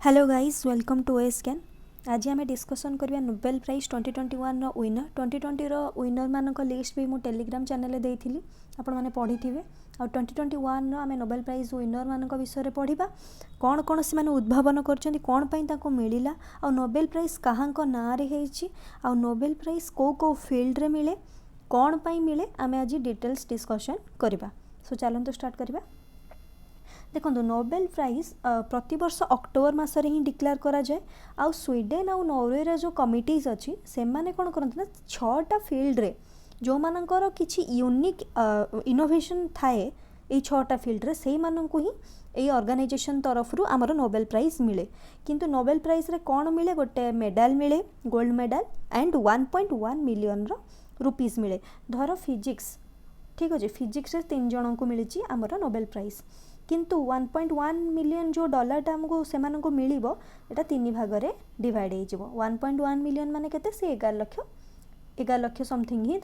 Hello guys welcome to scan. आज आम discussion करवा नोबेल प्राइज 2021 विनर 2020 विनर मान लिस्ट भी मुझे टेलीग्राम चैनल देती आपण मैंने पढ़ी थे। आ 2021 आम नोबेल प्राइज विनर मान विषय में पढ़ा कौन कौन से उद्भावन कर मिलला आ नोबेल प्राइज क्या ना आ नोबेल प्राइज कौ फील्ड रे मिले कौन पाई मिले आम आज डिटेल्स डिस्कसन करवा। सो चलते स्टार्ट करवा। देखो नोबेल प्राइज प्रति वर्ष अक्टोबर मसरे ही डिक्लेयर करा जाए। आउ स्वीडेन आउ नॉर्वे जो कमिटीज अच्छी से माने कौन करते ना 6टा फील्ड रे जो मानकर किछि यूनिक इनोवेशन थाए ये 6टा फील्ड रे से माननको ही ये ऑर्गेनाइजेशन तरफ रु आमर नोबेल प्राइज मिले। किंतु नोबेल प्राइज रे कौन मिले गोटे मेडल मिले gold medal and 1.1 million rupees मिले। धर फिजिक्स ठीक अच्छे फिजिक्स रे 3 जन को मिली आमर नोबेल प्राइज किंतु 1.1 मिलियन जो डॉलर आमको से मिल एटा 3 भाग में डिवाइड हो 1.1 मिलियन माने केते से 11 लक्ष समथिंग ही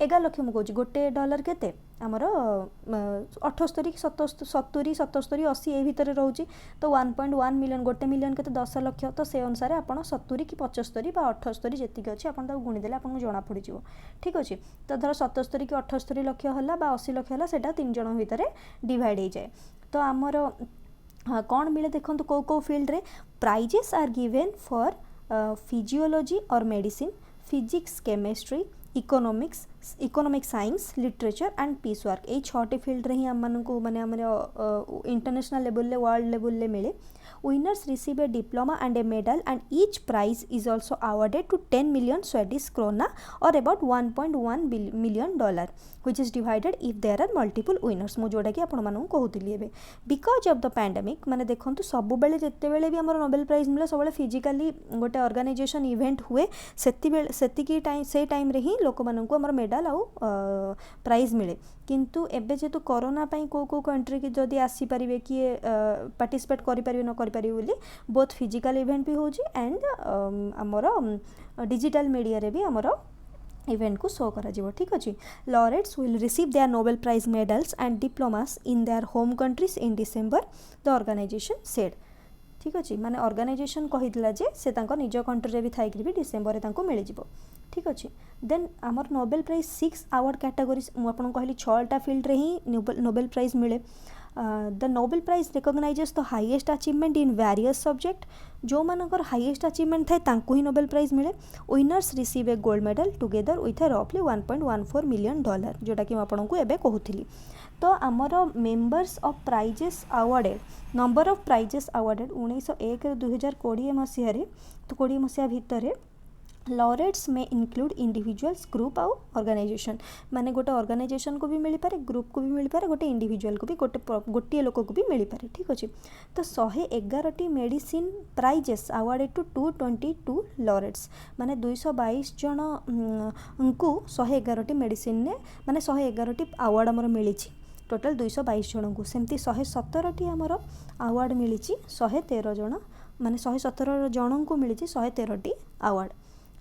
11 लक्ष मुझे कहूँ गोटे डॉलर केते आमर 78 70 77 80 ये भितर रोचे। तो 1.1 मिलियन गोटे मिलियन केते 10 लक्ष। तो से अनुसार आप 70 कि 75 बा 78 जी अच्छी आप गुणीदेले आपको जना पड़ ठीक अच्छे। तो धर 77 कि 78 लक्ष है बा 80 लक्ष है से 3 जन भितर डिवाइड हो जाए। तो आमर कौन मिले देखो कौ फील्ड रे prizes are given for physiology और medicine physics chemistry economic science literature and peace work ये 6टी फील्ड रे ही आम मानू माने इंटरनेशनल लेवल ले वर्ल्ड लेवल ले मिले। Winners receive a diploma and a medal and each prize is also awarded to 10 million Swedish krona और about 1.1 million dollar which is divided if there are multiple winners. मु जोटा कि आपण मानू कहूली एबे बिकॉज ऑफ द पैंडेमिक माने देखंतु सब बेले जत्ते बेले भी हमर नोबेल प्राइज मिले सब बेले फिजिकली गोटे ऑर्गेनाइजेशन इवेंट हुए सेति टाइम से टाइम रे ही लोक मानू हमर मेडल आउ प्राइज मिले। किंतु एबे जेतु कोरोना पाई को कंट्री की जदि आसी परिवे कि पार्टिसिपेट करि परिवे न करि परिवे बोली बोथ फिजिकल इवेंट भी होजी एंड हमर डिजिटल मीडिया रे भी हमर इवेंट को शो करा जीवो ठीक अच्छे। Laureates will receive their Nobel prize medals and diplomas in their home countries in December the organisation said ठीक अच्छे। माने ऑर्गेनाइजेशन कहितला जे से तांको निज कंट्री रे भी थाइकरी भी डिसेंबर रे तांको मिल जिवो ठीक अच्छे। देन आमर नोबेल प्राइज 6 अवार्ड कैटेगोरीज मुझे कहली 6टा फील्ड रे ही नोबेल प्राइज मिले। The Nobel prize recognizes the highest achievement in various subject जो मानकर हाईएस्ट अचीवमेंट थाए तांको ही नोबेल प्राइज मिले। Winners receive a gold medal together with रफली 1.14 मिलियन डॉलर जोटा कि आपको एबे कहूली। तो आमर members of prizes awarded number of prizes awarded 1901 2020 मसीह तो 20 मसीहा भितर लॉरेट्स में इंक्लूड इंडिविजुअल्स ग्रुप आउ ऑर्गेनाइजेशन माने गोटे ऑर्गेनाइजेशन को भी मिल पारे ग्रुप को भी मिल पारे गोटे इंडिविजुअल को भी गोटे लोक को भी मिल पारे ठीक अच्छे। तो 111टी medicine prizes awarded to 222 laureates माने 222 जन को 111टी मेडिसिन ने माने 111टी अवार्ड आमर मिली टोटाल 222 जन को। सेमती 117टी आमर अवार्ड मिली 113 जन माने 117 जन को मिली 113टी अवार्ड।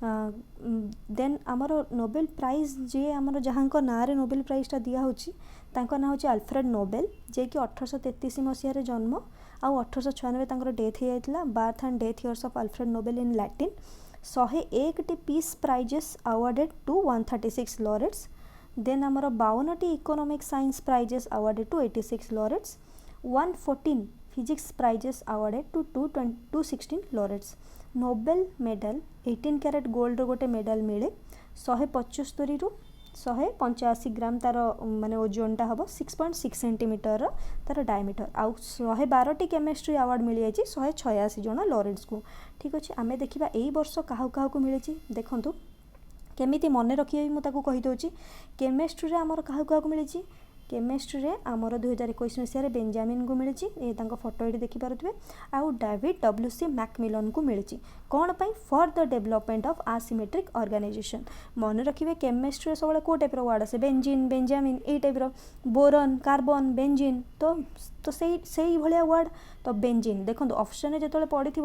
देन आमर नोबेल प्राइज जे आमर जहाँ ना रे नोबेल प्राइजटा दिया होची तांको ना होची अल्फ्रेड नोबेल जे कि 1833 मसीह रे जन्म आउ 1896 तांकर डेथ हो जाइतिला। Birth and death years of Alfred Nobel in Latin. 101टी peace prizes awarded to 136 laureates. Then आमर 52टी economic science prizes awarded to 86 laureates. 114 physics prizes awarded to 216 laureates. Nobel medal 18 carat gold गोटे medal मिले 175 रु 185 ग्राम तार माने ओजनटा हम 6.6 centimetre तार डायमीटर आउ 112टी केमिस्ट्री अवार्ड मिल जाए 186 जन लॉरेट्स को ठीक अच्छे। आमे देखिबा एई वर्ष काहा को मिले देखंतु केमिति मन रखिए मुझे कहीदे केमिस्ट्री रे आमर काहा मिली केमिस्ट्री रे आमर 2021 मसीह बेंजामिन को मिली ये फोटो ये देखिपे आउ डेविड डब्ल्यूसी मैकमिलन को मिली कौन पाई for the development of asymmetric organisation. मन रखिए केमिस्ट्री सब कौ टाइप वार्ड आसे बेंजीन बेंजामिन ये टाइप बोरन कार्बन बेंजीन तो से भाया वार्ड तो बेंजीन देखो ऑप्शन जो पड़ी थी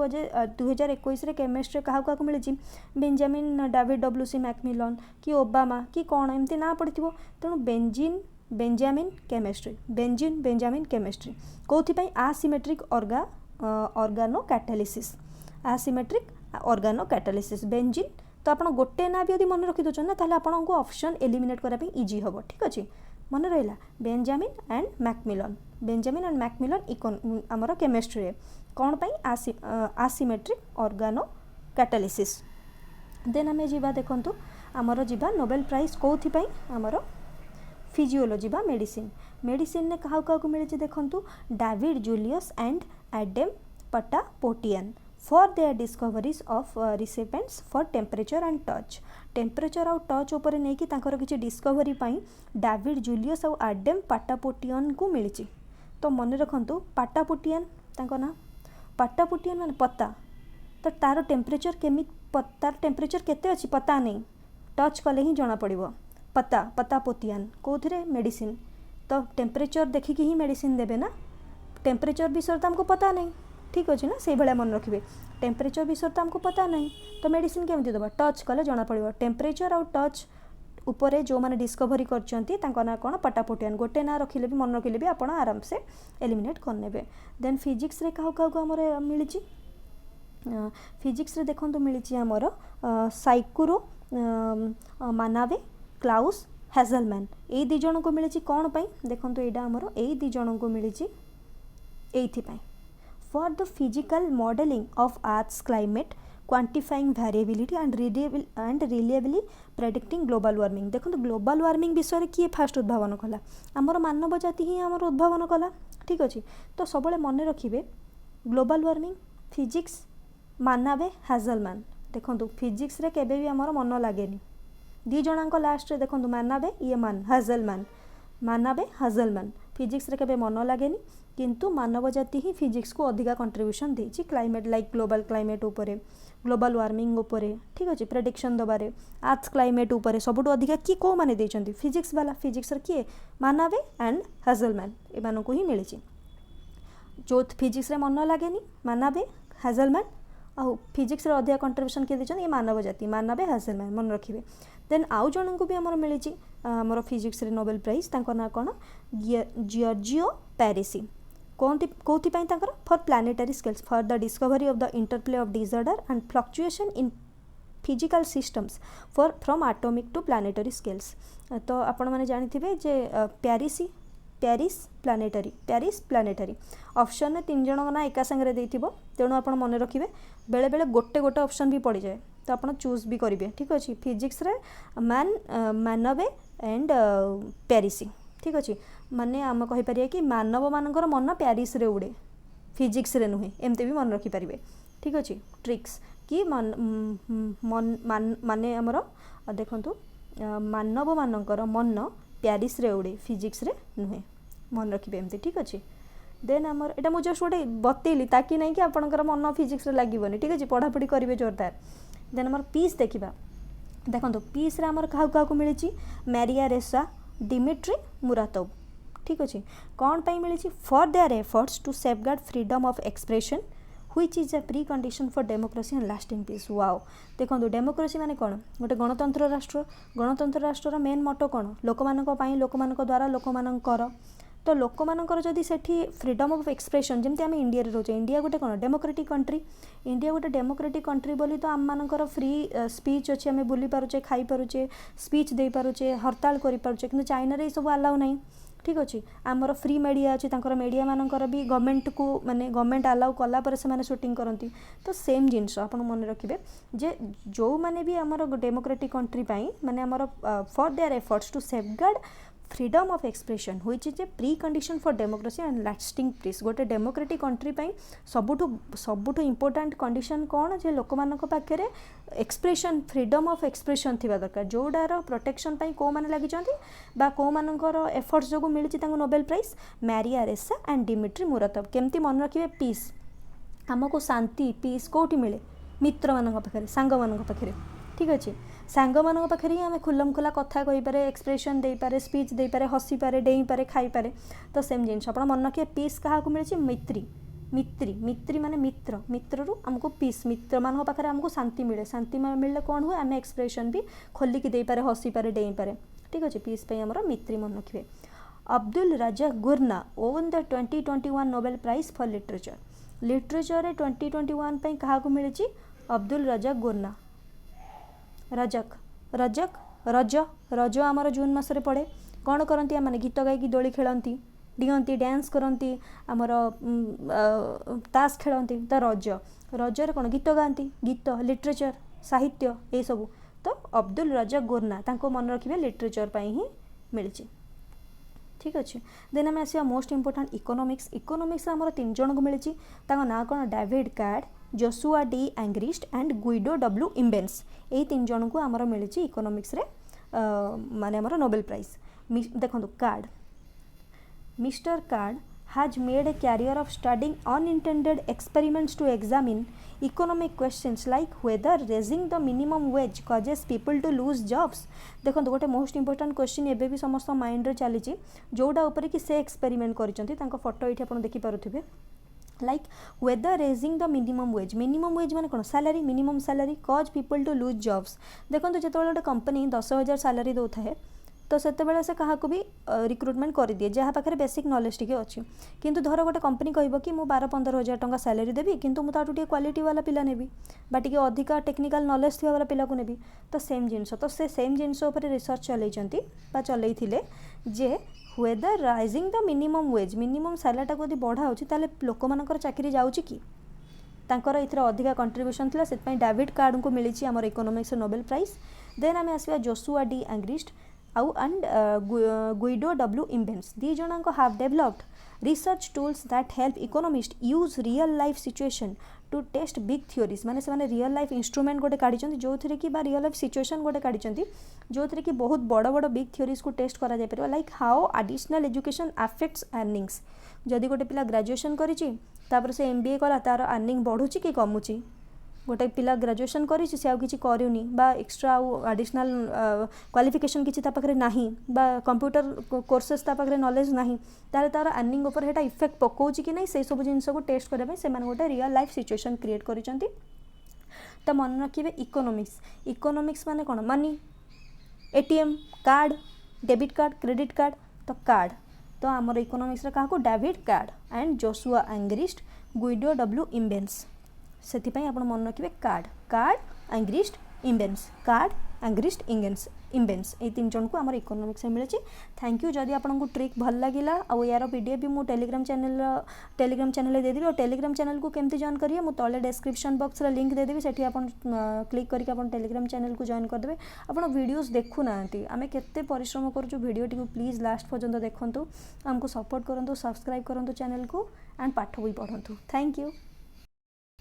2021 केमिस्ट्री क्या मिली बेंजामिन डेविड डब्ल्यूसी मैकमिलन कि ओबामा कि कौन एमती ना पड़ी तेणु बेंजीन बेंजामिन केमिस्ट्री कौन asymmetric organocatalysis asymmetric organocatalysis benzene तो आप गोटे ना भी यदि मन रखी दौरान ना ताहले आपको ऑप्शन एलिमिनेट करने इजी हम ठीक अच्छे मन रहा Benjamin and Macmillan Benjamin and Macmillan आमर केमिस्ट्री कौन पाई एसिमेट्रिक ऑर्गेनो कैटालिसिस देन आम जा देखूँ आमर जा नोबेल प्राइज कौन आमर फिजियोलॉजी बा मेडिसिन मेडिसिन ने क्या क्या मिली देखूँ David Julius and Adam Patapoutian for their discoveries of recipients for temperature and touch temperature आउ टच उपर नहीं कि किसी डिस्कवरी डेविड जूलियस आउ एडम पटापोटियन को मिली तो मन रखु पटापोटियन ना पटापोटियन मान पता तो तार टेम्परेचर केमी तार टेम्परेचर केते अच्छी पता नहीं टच कले ही जना पड़ो पता पतापोतियान कौन मेडिसिन तो टेम्परेचर देखिकी ही मेडिसिन देवे ना टेम्परेचर विषय तो हमको पता नहीं ठीक अच्छे ना से भाया मन रखिए टेम्परेचर विषय तो हमको पता नहीं तो मेडिसिन केमती दबा टच कले जना पड़ो टेम्परेचर आउ टच उपरे जो मैंने डिस्कवरी करछंती तांको ना कौन पटापोटियन गोटे ना रखिले भी मन रखिले भी आप आराम से एलिमिनेट करने देन फिजिक्स रे क्या क्या आमर मिली फिजिक्स रे देखो मिली आमर साइकुरो मानावे क्लाउस हेजलमैन यही दी जन को मिली कौन पाई देखो यहाँ आमर यही दी जन को मिली for the physical modelling of earth's climate quantifying variability and reliably predicting global warming देखो ग्लोबल वार्मिंग विषय किए फास्ट उद्भावन कला आमर मानव जाति ही आमर उद्भावन कला ठीक अच्छे तो सब मन रखिए ग्लोबल वार्मिंग फिजिक्स मानावे हेजलमैन देखो फिजिक्स रे केबे भी आमर मन लगे दी जनांक लास्ट रे देखो मानावे ये हेजलमैन मानावे हेजलमैन फिजिक्स रे केबे मन लगे किंतु मानव जाति ही फिजिक्स को अधिका कंट्रीब्यूशन देछि क्लाइमेट लाइक ग्लोबल क्लाइमेट उपरे ग्लोबल वार्मिंग उपरे ठीक अच्छे प्रेडिक्शन दबारे आर्थ क्लाइमेट उपरे सबुठ अधिका किए कौ मैंने देछंती फिजिक्स वाला फिजिक्स रे किए मानावे एंड हेजलमैन एमानन को ही मिली जो फिजिक्स रे मन लगे मानावे हेजलमैन आउ फिजिक्स रे अधिका कंट्रीब्यूशन किए देछन ये मानव जाति मानावे हेजलमैन मन रखिए देन आउ जन को भी आमर मिली आमर फिजिक्स रे नोबेल प्राइज तांको ना कौन जियोर्जियो पैरिसी कौन for planetary scales for the discovery of the interplay of disorder and fluctuation in physical systems for from atomic to planetary scales तो आपण मैंने जानी जे प्यारिस प्लानेटरी ऑप्शन में 3 जन ना एका संगे देथिबो तेणु आपण मन रखिए बेले बेले गोटे गोटे ऑप्शन भी पड़ जाए तो आप चूज भी करेंगे ठीक अच्छे फिजिक्स रे मानवे एंड प्यारिसी ठीक अच्छे माने आम कहीपर कि मानव मानकर मन प्यारिस रे उड़े फिजिक्स रे नुहे एमती भी मन रखिपारे ठीक अच्छे ट्रिक्स कि माने आमर देखु मानव मानकर मन प्यारिस रे उड़े फिजिक्स रे नुहे मन रखिए एमती ठीक अच्छे देन आमर एटा मु जस्ट गोटे बतेली ताकि नहीं कि आपंकर मन फिजिक्स रे लागोनी ठीक अच्छे पढ़ापढ़ी करेंगे जोरदार देन आमर पीस देखा देखो पीस रे आमर क्या मिली मैरिया रेसा डिमिट्री मुरातोव ठीक अच्छे कौन पाई मिली for their efforts to safeguard freedom of expression which is a pre condition for democracy and lasting peace wow देखो डेमोक्रेसी माने कौन गोटे गणतंत्र राष्ट्र मेन मोटो कौन लोक द्वारा लोक तो लोक मानकर जदि सेठी फ्रीडम ऑफ एक्सप्रेशन जमती आम इंडिया रे रोचे इंडिया गोटे कौन डेमोक्रेटिक कंट्री इंडिया गोटे डेमोक्रेटिक कंट्री बोली तो आम मानकर फ्री स्पीच अच्छे आम बुली पारुचे खाई पारुचे स्पीच दे पारुचे हड़ताल करि पारुचे किंतु चाइना रे सब अलाउ नहीं ठीक अच्छे आमर फ्री मीडिया अच्छे मीडिया मानकर भी गवर्नमेंट को माने गवर्नमेंट अलाउ कला पर से माने शूटिंग करती तो सेम जिनस आप मन रखिए जे जो माने भी आमर डेमोक्रेटिक कंट्री पाई माने आमर for their efforts to safeguard freedom of expression which is a pre condition for democracy and lasting peace गोटे डेमोक्रेटिक कंट्री पाई सबुठु इंपोर्टेंट कंडीशन कौन जे लोक मानक पाखरे एक्सप्रेशन फ्रीडम ऑफ एक्सप्रेशन थिबा दरकार जोडार प्रोटेक्शन पाई को माने लागि जंती बा को मानकर एफर्ट्स जो मिली तांको नोबेल प्राइज मैरिया रेसा एंड डिमिट्री मुरातोव केमती मन रखिए पीस आमको शांति पीस कोठी मिले मित्र मानक पाखरे सांग मानक पाखरे ठीक अच्छे सांग मानक पाखे ही आम खुलम खुला कथा कहीपर एक्सप्रेशन दे पारे स्पीच दे पारे हसी पारे डेई पारे खाई पारे तो सेम जिन आप मन रखिए पीस क्या मिली मित्री माने मित्र मित्रु आमको पीस मित्र मान पाखे आमको शांति मिले शांति मिले कौन हुए आम एक्सप्रेशन भी खोलिकी दे पारे हसी पारे डेई पारे ठीक अच्छे पीस पे आमर मित्री मन रखिए Abdulrazak Gurnah on the 2021 Nobel prize for literature literature 2021 पे क्या मिली अब्दुल रजाक गुरना रजक रजक रज रज आमर जून मसरे पड़े कौन करती आम गीत गायकी दोली खेलती डिंती डांस करती आमर ताश खेलती तो रज रजर कौन गीत गाती गीत लिटरेचर साहित्य ये सब तो अब्दुल रजाक गुरना तांको मन रखिए लिटरेचर पर ही मिली ठीक अच्छे देन आम आसा मोस्ट इंपोर्टाट इकोनॉमिक्स इकोनॉमिक्स आम 3 जन को मिली ना कौन David Card Joshua D Angrist and Guido W Imbens ये 3 जन को आमर मिली इकोनॉमिक्स रे माने आमर नोबेल प्राइज देखो card mister card has made a career of studying unintended experiments to examine economic questions like whether raising the minimum wage causes people to lose jobs देखो गोटे मोस्ट इंपोर्टाट क्वेश्चन एबे भी समस्त mind रे चली जोटा ऊपर कि से एक्सपेरिमेंट कर फोटो ये आप देखिपे like whether raising the minimum wage माने कौन salary minimum salary cause people to lose jobs देखो जो गोटे कंपनी 10,000 सैलरी दौता है तो से क्या भी रिक्रुटमेंट कर दिए जहाँ पाखे बेसिक नॉलेज टी अच्छी किंतु धर गोटे कंपनी कह कि मुझे 12-15 हज़ार टंका सैलरी देवी किंतु मुझे टे क्वालिटी वाला पिला नेबी बा टी अधिका टेक्निकल नॉलेज थी वाला पिला को नेबी तो सेम जिनस तो से सेम जिनस रिसर्च चलते जे whether rising the minimum salary टाक बढ़ा ताले लोक मानकर चाकरी जाऊँगी कि तांकर इथर अधिका कंट्रीब्यूशन थिला से डेविड कार्ड को मिली आमर इकोनॉमिक्स नोबेल प्राइज देन आम आसवा जोशुआ डी एंग्रिस्ट आउ एंड गुइडो डब्ल्यू इम्बेन्स दी जन have developed research tools that help economist use real life situation to test big theories माने से रियल लाइफ इंस्ट्रूमेंट गोटे काढ़ी जो थे कि रियल लाइफ सिचुएशन गोटे काढ़ी जो थे कि बहुत बड़ बड़ बिग थ्योरीज को टेस्ट करा जाय परिबा like how additional education affects earnings जदि गोटे पिला ग्रेजुएशन करिछि तापर से एमबीए कला तार अर्निंग बढ़ुची कि कमुची गोटे पिला ग्रेजुएशन करी से आउ किछि करूनी बा एक्स्ट्रा आउ एडिशनल क्वालिफिकेशन किछि ता पाखरे नाही बा कंप्यूटर कोर्सेस ता पाखरे नॉलेज नाही तार तार अर्निंग ऊपर हेटा इफेक्ट पकोछि कि नहीं से सब जिंस को टेस्ट करबा से माने गोटे रियल लाइफ सिचुएशन क्रिएट करिसंती तो मन रखिबे इकोनॉमिक्स माने कोन money ATM card debit card credit card तो कार्ड तो आमर इकोनॉमिक्स रे काको David Card and Joshua Angrist Guido W Imbens से आप मन रखिए Card Angrist Imbens Card Angrist Imbens ये 3 जन को आमर इकोनॉमिक्स मिले थैंक यू जदि आपको ट्रिक भल लगे और यार पीडीएफ भी मुझे टेलीग्राम चैनल देदेवी और टेलीग्राम चैनल को केमती जॉइन करिए मुझे तले डिस्क्रिप्शन बॉक्स लिंक देदेवी से क्लिक करके आप टेलीग्राम चैनल को जॉइन करदे आप वीडियोस देखु ना आम केते परिश्रम करूँ वीडियो टी प्लीज लास्ट पर्यंत देखूँ आमको सपोर्ट करूँ सब्सक्राइब करूँ चैनल को एंड पाठ भी पढ़ूँ थैंक यू।